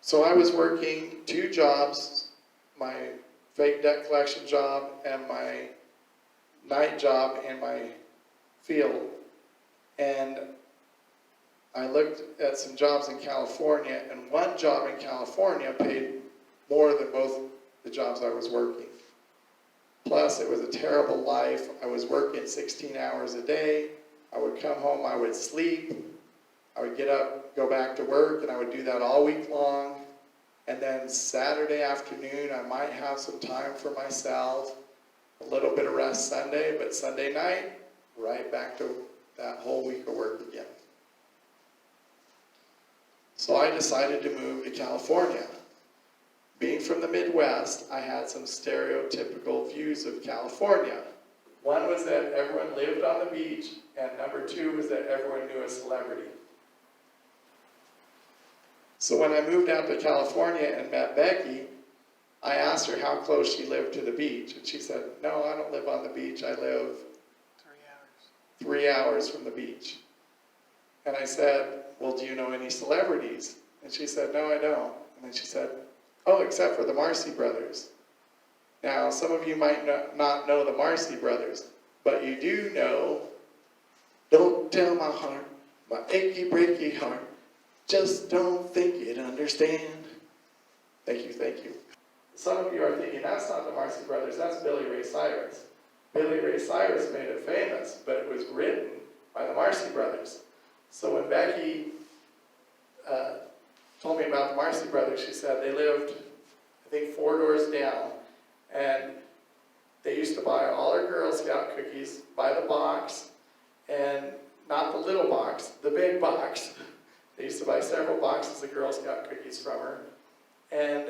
So I was working 2 jobs, my fake debt collection job and my night job in my field. And I looked at some jobs in California, and one job in California paid more than both the jobs I was working. Plus, it was a terrible life. I was working 16 hours a day. I would come home, I would sleep, I would get up, go back to work, and I would do that all week long. And then Saturday afternoon, I might have some time for myself, a little bit of rest Sunday, but Sunday night, right back to that whole week of work again. So I decided to move to California. Being from the Midwest, I had some stereotypical views of California. One was that everyone lived on the beach, and number 2 was that everyone knew a celebrity. So when I moved out to California and met Becky, I asked her how close she lived to the beach, and she said, "No, I don't live on the beach. I live 3 hours from the beach." And I said, "Well, do you know any celebrities?" And she said, "No, I don't." And then she said, "Oh, except for the Marcy Brothers." Now, some of you might not know the Marcy Brothers, but you do know, "Don't tell my heart, my achy breaky heart, just don't think you'd understand." Thank you, thank you. Some of you are thinking, that's not the Marcy Brothers, that's Billy Ray Cyrus. Billy Ray Cyrus made it famous, but it was written by the Marcy Brothers. So when Becky told me about the Marcy Brothers, she said they lived, I think, 4 doors down, and they used to buy all our Girl Scout cookies by the box, and not the little box, the big box. They used to buy several boxes of Girl Scout cookies from her, and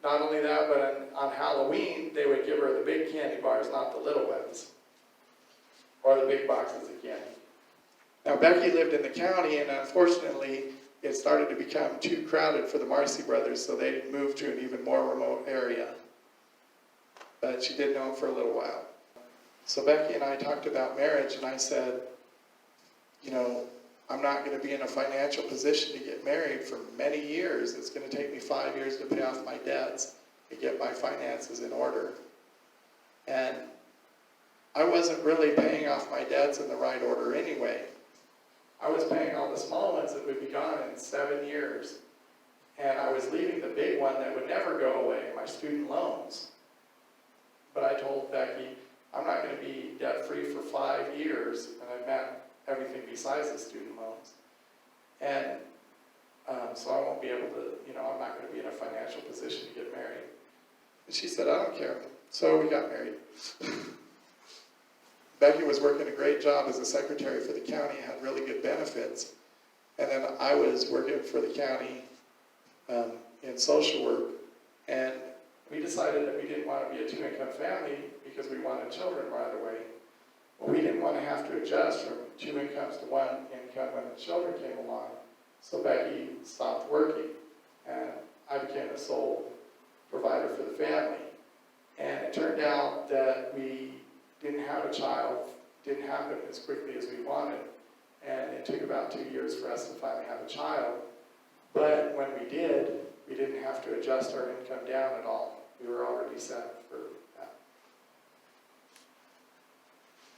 not only that, but on Halloween, they would give her the big candy bars, not the little ones, or the big boxes of candy. Now, Becky lived in the county, and unfortunately, it started to become too crowded for the Marcy Brothers, so they moved to an even more remote area. But she did know him for a little while. So Becky and I talked about marriage, and I said, you know, I'm not going to be in a financial position to get married for many years. It's going to take me 5 years to pay off my debts and get my finances in order. And I wasn't really paying off my debts in the right order anyway. I was paying all the small ones that would be gone in 7 years. And I was leaving the big one that would never go away, my student loans. But I told Becky, I'm not going to be debt-free for 5 years, and I meant everything besides the student loans. And so I won't be able to, I'm not going to be in a financial position to get married. And she said, I don't care. So we got married. Becky was working a great job as a secretary for the county, had really good benefits. And then I was working for the county in social work. And we decided that we didn't want to be a 2-income family because we wanted children right away. Well, we didn't want to have to adjust from 2 incomes to 1 income when the children came along. So Becky stopped working, and I became the sole provider for the family. And it turned out that we didn't have a child, didn't happen as quickly as we wanted, and it took about 2 years for us to finally have a child. But when we did, we didn't have to adjust our income down at all. We were already set.